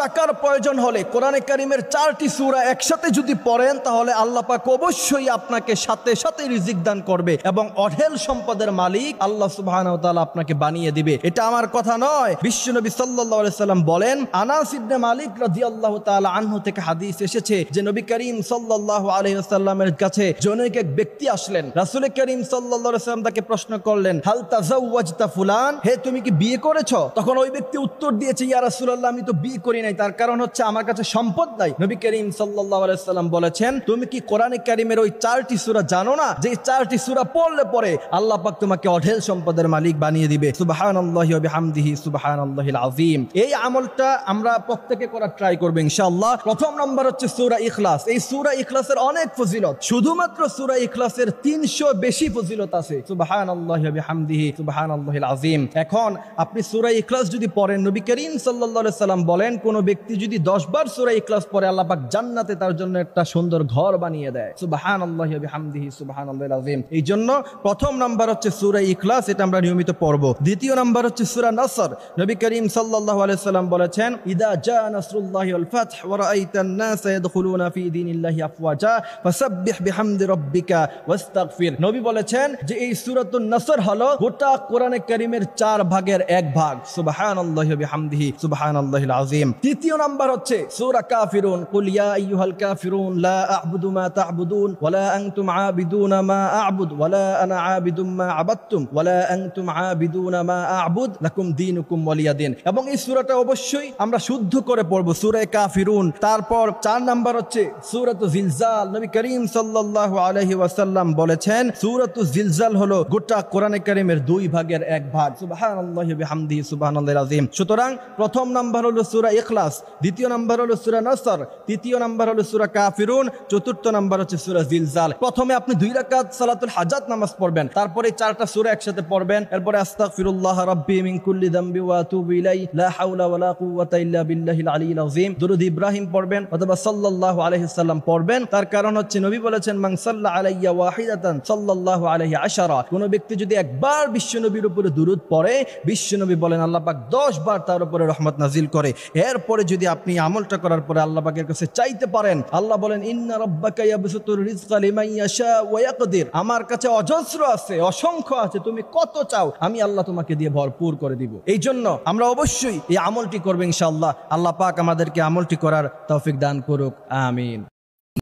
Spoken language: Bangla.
টাকার প্রয়োজন হলে কোরআনে কারিমের 4টি সূরা একসাথে যদি পড়েন তাহলে আল্লাহ পাক অবশ্যই আপনাকে সাথে সাথে রিজিক দান করবে এবং অঢেল সম্পদের মালিক আল্লাহ সুবহানাহু ওয়া তাআলা আপনাকে বানিয়ে দিবে। এটা আমার কথা নয়, বিশ্বনবী সাল্লাল্লাহু আলাইহি সাল্লাম বলেন, আনাস ইবনে মালিক রাদিয়াল্লাহু তাআলা আনহু থেকে হাদিস এসেছে যে নবী করিম সাল্লাল্লাহু আলাইহি ওয়াসাল্লামের কাছে জনৈক এক ব্যক্তি আসলেন। রাসূল করিম সাল্লাল্লাহু আলাইহি ওয়াসাল্লাম তাকে প্রশ্ন করলেন, হাল তাযাওয়াজতা ফুলান, হে তুমি কি বিয়ে করেছো? তখন ওই ব্যক্তি উত্তর দিয়েছে, ইয়া রাসূলুল্লাহ আমি তো বিয়ে করি নাই, তার কারণ হচ্ছে আমার কাছে সম্পদ নাই। নবী করিম সাল্লাল্লাহু আলাইহি ওয়াসাল্লাম বলেছেন, তুমি কি কোরআনে কারিমের ওই 4টি সূরা জানো না যে 4টি সূরা পড়লে পরে আল্লাহ পাক তোমাকে অঢেল সম্পদের মালিক বানিয়ে দিবে। সুবহানাল্লাহি ওয়া বিহামদিহি সুবহানাল্লাহিল আযীম। এই আমলটা আমরা প্রত্যেকে করার ট্রাই করব ইনশাআল্লাহ। প্রথম নাম্বার হচ্ছে সূরা ইখলাস। এই সূরা ইখলাসের অনেক ফজিলত, শুধুমাত্র সূরা ইখলাসের 300 বেশি ফজিলত আছে। সুবহানাল্লাহি ওয়া বিহামদিহি সুবহানাল্লাহিল আযীম। এখন আপনি সূরা ইখলাস যদি পড়েন, নবী করিম সাল্লাল্লাহু আলাইহি সাল্লাম বলেন, কোন ব্যক্তি যদি 10 বার সূরা ইখলাস পড়ে আল্লাহ পাক জান্নাতে তার জন্য একটা সুন্দর ঘর বানিয়ে দেয়। সুবহানাল্লাহি ওয়া বিহামদিহি সুবহানাল্লাহিল আযীম। এই জন্য প্রথম নাম্বার হচ্ছে সূরা ইখলাস, এটা আমরা নিয়মিত পড়ব। দ্বিতীয় নাম্বার হচ্ছে সূরা নসর। নবী করিম সাল্লাল্লাহু আলাইহি সাল্লাম বলেছেন, ইদা জা নাসরুল্লাহি ওয়াল ফাথ ওয়া রাআইতান নাস ইয়াদখুলুনা ফি দীনিল্লাহি আফওয়াজা ফাসাব্বিহ বিহামদি রাব্বিকা ওয়াস্তাগফির। নবী বলেছেন যে এই সূরাতুন নসর হলো গোটা কোরআনে কারীমের 4 ভাগের 1 ভাগ। সুবহানাল্লাহি ওয়া বিহামদিহি সুবহানাল্লাহিল আযীম। তৃতীয় নাম্বার হচ্ছে সূরা কাফিরুন, কুল ইয়া আইয়ুহাল কাফিরুন লা আ'বুদু মা তা'বুদুন ওয়া লা আনতুম আ'বিদুনা মা আ'বুদ ওয়া লা আনা আ'বিদুম মা আ'বাদতুম ওয়া লা আনতুম আ'বিদুনা মা আ'বুদ লাকুম দীনুকুম ওয়ালিয়া দীন। এবং এই সূরাটা অবশ্যই আমরা শুদ্ধ করে পড়ব, সূরা কাফিরুন। তারপর 4 নাম্বার হচ্ছে সূরাতু জিলজাল। নবী করিম সাল্লাল্লাহু আলাইহি ওয়াসাল্লাম বলেছেন, সূরাতু জিলজাল হলো গোটা কোরআনে কারীমের 2 ভাগের 1 ভাগ। সুবহানাল্লাহি ওয়া বিহামদিহি সুবহানাল্লাহিল আযীম। সুতরাং প্রথম নাম্বার হলো সূরা ইখলাস, দ্বিতীয় নাম্বার হলো সূরা নসর, তৃতীয় নাম্বার হলো সূরা কাফিরুন, চতুর্থ নাম্বার হচ্ছে সূরা জিলজাল। প্রথমে আপনি 2 রাকাত সালাতুল হাজাত নামাজ পড়বেন, তারপরে 4টা সূরা একসাথে পড়বেন, এরপরে আস্তাগফিরুল্লাহ রাব্বি মিন কুল্লি যামবি ওয়া আতুবু ইলাইহি লা হাওলা ওয়া লা কুওয়াতা ইল্লা বিল্লাহিল আলিয়্যিল আযীম। দুরূদ ইব্রাহিম পড়বেন অথবা সাল্লাল্লাহু আলাইহি সাল্লাম পড়বেন। তার কারণ হচ্ছে নবী বলেছেন, মান সাল্লা আলাইয়া ওয়াহিদাতান সাল্লাল্লাহু আলাইহি আশারা। কোন ব্যক্তি যদি একবার বিশ্বনবীর উপরে দুরূদ পড়ে, বিশ্বনবী বলেন আল্লাহ পাক 10 বার তার উপরে রহমত নাজিল করে। এরপরে যদি আপনি আমলটা করার পরে আল্লাহ পাকের কাছে চাইতে পারেন, আল্লাহ বলেন, ইন্না রাব্বাকা ইয়াবসুতুর রিজকা লিমান ইয়াশা ওয়া ইয়াকদির। আমার কাছে অজস্র আছে, অসংখ্য আছে, তুমি কত চাও আমি আল্লাহ তোমাকে দিয়ে ভরপুর করে দিব। এই জন্য আমরা অবশ্যই এই আমলটি করব ইনশাআল্লাহ। আল্লাহ পাক আমাদেরকে আমলটি করার তৌফিক দান করুক, আমিন।